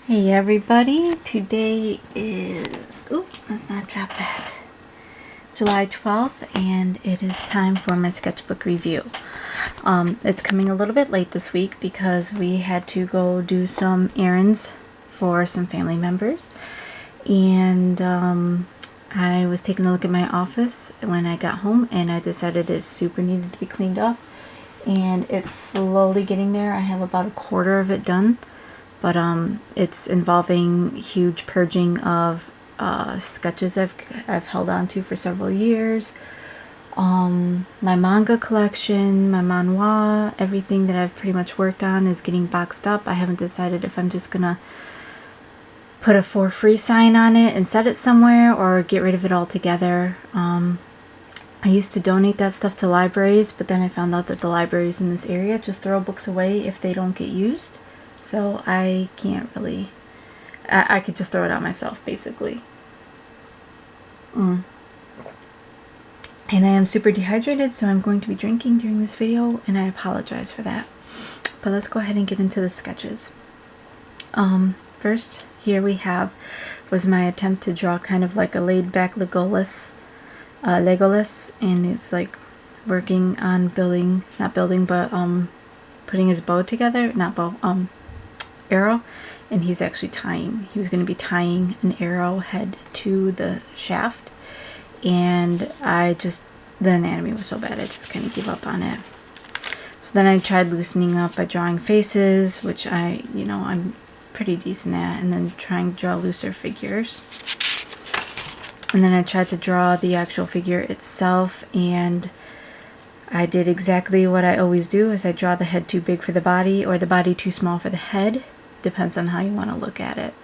Hey everybody, today is, let's not drop that, July 12th, and it is time for my sketchbook review. It's coming a little bit late this week because we had to go do some errands for some family members, and I was taking a look at my office when I got home, and I decided it super needed to be cleaned up, and it's slowly getting there. I have about a quarter of it done. But it's involving huge purging of sketches I've held on to for several years. My manga collection, my manhwa, everything that I've pretty much worked on is getting boxed up. I haven't decided if I'm just gonna put a for free sign on it and set it somewhere or get rid of it altogether. I used to donate that stuff to libraries, but then I found out that the libraries in this area just throw books away if they don't get used. So I can't really, I could just throw it out myself, basically. And I am super dehydrated, so I'm going to be drinking during this video, and I apologize for that. But let's go ahead and get into the sketches. First, here we was my attempt to draw kind of like a laid-back Legolas, and it's like working on building, not building, but putting his bow together, not bow, arrow, and he's actually he was going to be tying an arrowhead to the shaft, and the anatomy was so bad I just kind of gave up on it. So then I tried loosening up by drawing faces, which I'm pretty decent at, and then trying to draw looser figures. And then I tried to draw the actual figure itself, and I did exactly what I always do, is I draw the head too big for the body or the body too small for the head. Depends on how you want to look at it.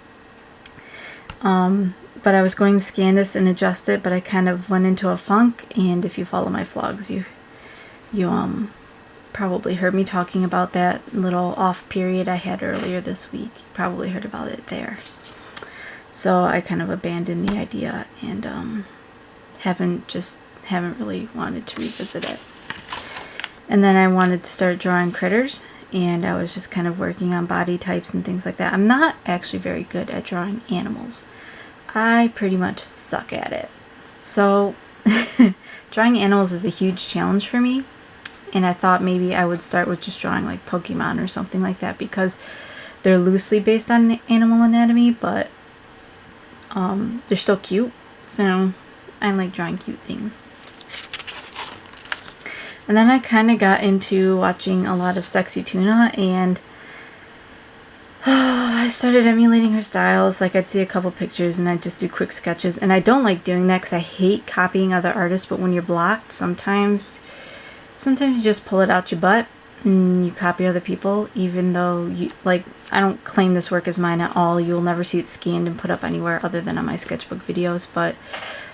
But I was going to scan this and adjust it, but I kind of went into a funk, and if you follow my vlogs, you probably heard me talking about that little off period I had earlier this week. You probably heard about it there. So I kind of abandoned the idea, and haven't really wanted to revisit it. And then I wanted to start drawing critters, and I was just kind of working on body types and things like that. I'm not actually very good at drawing animals. I pretty much suck at it. So drawing animals is a huge challenge for me, and I thought maybe I would start with just drawing like Pokemon or something like that, because they're loosely based on animal anatomy, but they're still cute. So I like drawing cute things. And then I kind of got into watching a lot of Sexy Tuna, and I started emulating her styles. Like, I'd see a couple pictures and I'd just do quick sketches, and I don't like doing that because I hate copying other artists, but when you're blocked, sometimes you just pull it out your butt and you copy other people, even though I don't claim this work as mine at all. You'll never see it scanned and put up anywhere other than on my sketchbook videos, but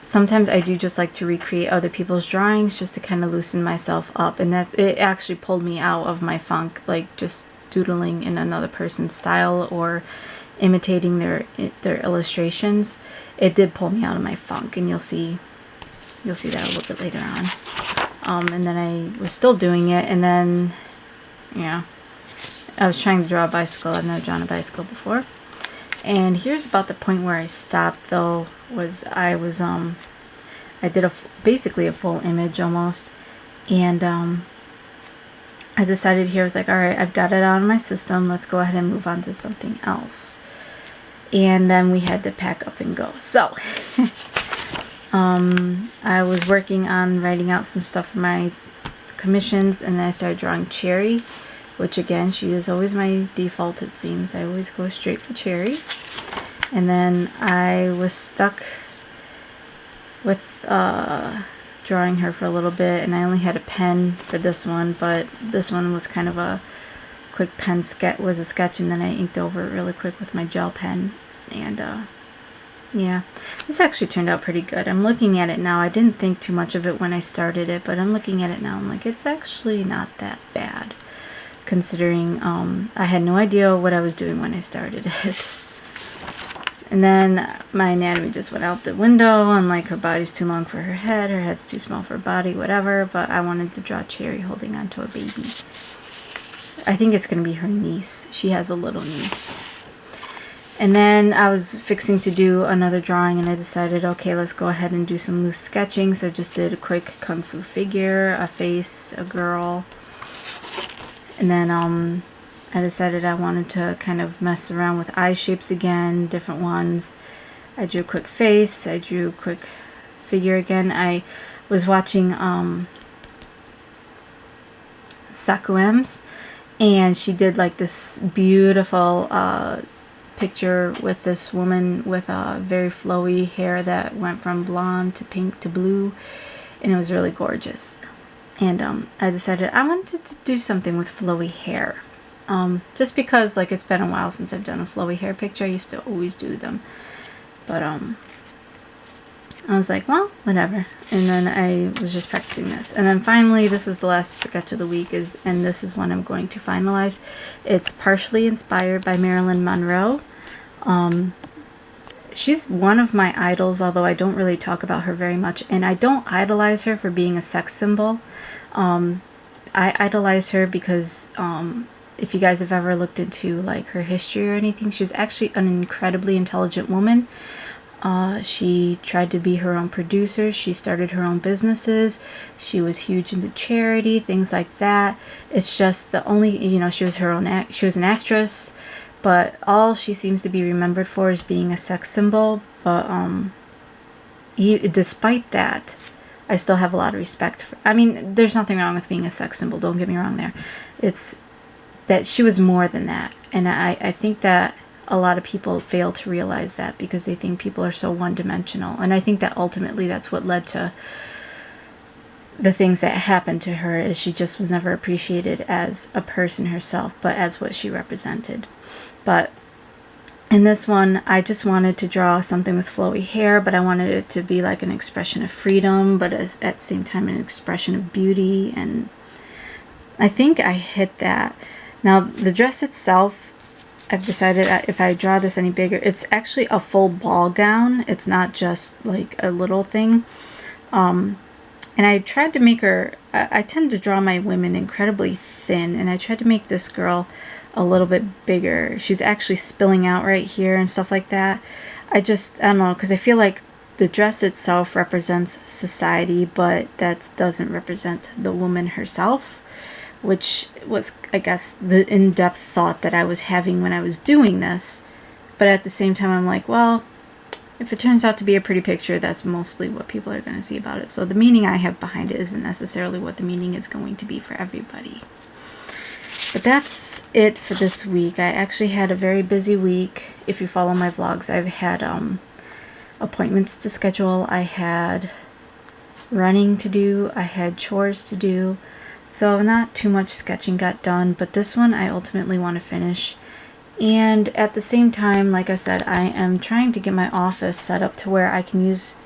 sometimes I do just like to recreate other people's drawings just to kind of loosen myself up, and that it actually pulled me out of my funk, like just doodling in another person's style or imitating their illustrations. It did pull me out of my funk, and you'll see that a little bit later on. And then I was still doing it, and then I was trying to draw a bicycle. I've never drawn a bicycle before. And here's about the point where I stopped, though, I did basically a full image almost, and I decided here, I was like, alright, I've got it out of my system, let's go ahead and move on to something else. And then we had to pack up and go. So I was working on writing out some stuff for my commissions, and then I started drawing Cherry, which again, she is always my default, it seems. I always go straight for Cherry. And then I was stuck with drawing her for a little bit, and I only had a pen for this one, but this one was kind of a quick pen sketch, was a sketch, and then I inked over it really quick with my gel pen. And yeah, this actually turned out pretty good. I'm looking at it now. I didn't think too much of it when I started it, but I'm looking at it now. I'm like, it's actually not that bad, considering I had no idea what I was doing when I started it. And then my anatomy just went out the window, and like, her body's too long for her head's too small for her body, whatever. But I wanted to draw Cherry holding onto a baby. I think it's going to be her niece. She has a little niece. And then I was fixing to do another drawing, and I decided, okay, let's go ahead and do some loose sketching. So I just did a quick kung fu figure, a face, a girl. And then I decided I wanted to kind of mess around with eye shapes again, different ones. I drew a quick face, I drew a quick figure again. I was watching Sakuem's, and she did like this beautiful picture with this woman with very flowy hair that went from blonde to pink to blue, and it was really gorgeous. And I decided I wanted to do something with flowy hair, just because like it's been a while since I've done a flowy hair picture. I used to always do them, but I was like, well, whatever. And then I was just practicing this, and then finally this is the last sketch of the week, and this is one I'm going to finalize. It's partially inspired by Marilyn Monroe. She's one of my idols, although I don't really talk about her very much, and I don't idolize her for being a sex symbol. I idolize her because if you guys have ever looked into like her history or anything, she's actually an incredibly intelligent woman. She tried to be her own producer. She started her own businesses. She was huge into charity, things like that. It's just the only, you know, she was her own she was an actress, but all she seems to be remembered for is being a sex symbol. But despite that, I still have a lot of respect for, I mean, there's nothing wrong with being a sex symbol, don't get me wrong there. It's that she was more than that. And I think that a lot of people fail to realize that because they think people are so one-dimensional. And I think that ultimately that's what led to the things that happened to her, is she just was never appreciated as a person herself, but as what she represented. But in this one, I just wanted to draw something with flowy hair, but I wanted it to be like an expression of freedom, but at the same time an expression of beauty, and I think I hit that. Now, the dress itself, I've decided if I draw this any bigger, it's actually a full ball gown. It's not just like a little thing. And I tried to make her, I tend to draw my women incredibly thin, and I tried to make this girl a little bit bigger. She's actually spilling out right here and stuff like that. I don't know, because I feel like the dress itself represents society, but that doesn't represent the woman herself, which was, I guess, the in-depth thought that I was having when I was doing this. But at the same time, I'm like, well, if it turns out to be a pretty picture, that's mostly what people are going to see about it. So the meaning I have behind it isn't necessarily what the meaning is going to be for everybody. But that's it for this week. I actually had a very busy week. If you follow my vlogs, I've had appointments to schedule. I had running to do. I had chores to do. So not too much sketching got done, but this one I ultimately want to finish. And at the same time, like I said, I am trying to get my office set up to where I can use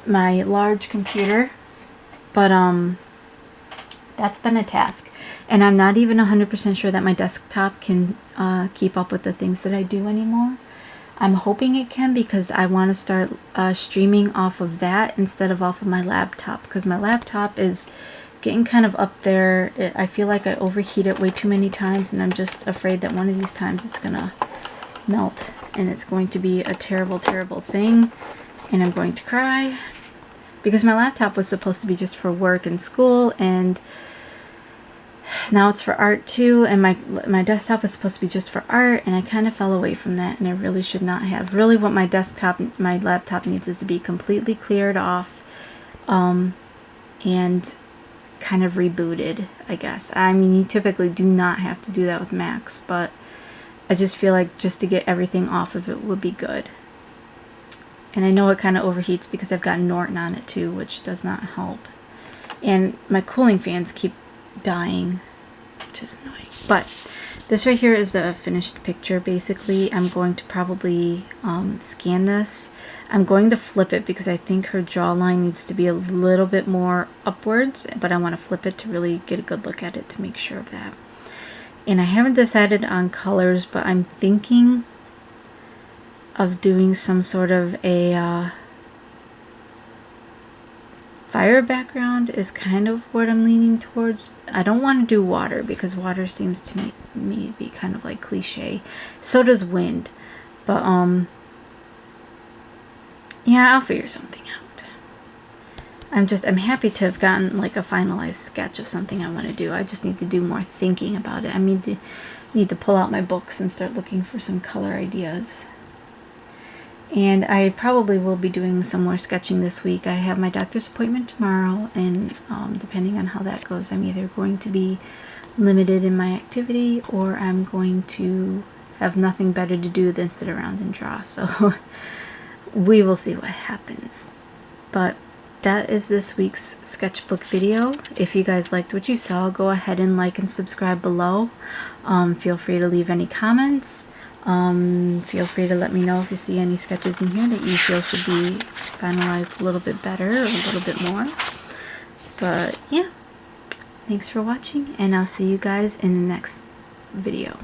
my large computer. But that's been a task. And I'm not even 100% sure that my desktop can keep up with the things that I do anymore. I'm hoping it can, because I want to start streaming off of that instead of off of my laptop, because my laptop is getting kind of up there. I feel like I overheat it way too many times, and I'm just afraid that one of these times it's gonna melt and it's going to be a terrible, terrible thing, and I'm going to cry, because my laptop was supposed to be just for work and school, and now it's for art too, and my desktop was supposed to be just for art, and I kind of fell away from that, and I really should not have. Really what my laptop needs is to be completely cleared off and kind of rebooted, I guess. I mean, you typically do not have to do that with Macs, but I just feel like just to get everything off of it would be good. And I know it kind of overheats because I've got Norton on it too, which does not help. And my cooling fans keep dying, which is annoying. But this right here is a finished picture. Basically, I'm going to probably scan this. I'm going to flip it because I think her jawline needs to be a little bit more upwards, but I want to flip it to really get a good look at it to make sure of that. And I haven't decided on colors, but I'm thinking of doing some sort of a fire background is kind of what I'm leaning towards. I don't want to do water because water seems to me to be kind of like cliche. So does wind. But yeah, I'll figure something out. I'm happy to have gotten like a finalized sketch of something I want to do. I just need to do more thinking about it. I need to pull out my books and start looking for some color ideas. And I probably will be doing some more sketching this week. I have my doctor's appointment tomorrow, and depending on how that goes, I'm either going to be limited in my activity, or I'm going to have nothing better to do than sit around and draw. So we will see what happens. But that is this week's sketchbook video. If you guys liked what you saw, go ahead and like and subscribe below. Feel free to leave any comments. Feel free to let me know if you see any sketches in here that you feel should be finalized a little bit better or a little bit more. But yeah, thanks for watching, and I'll see you guys in the next video.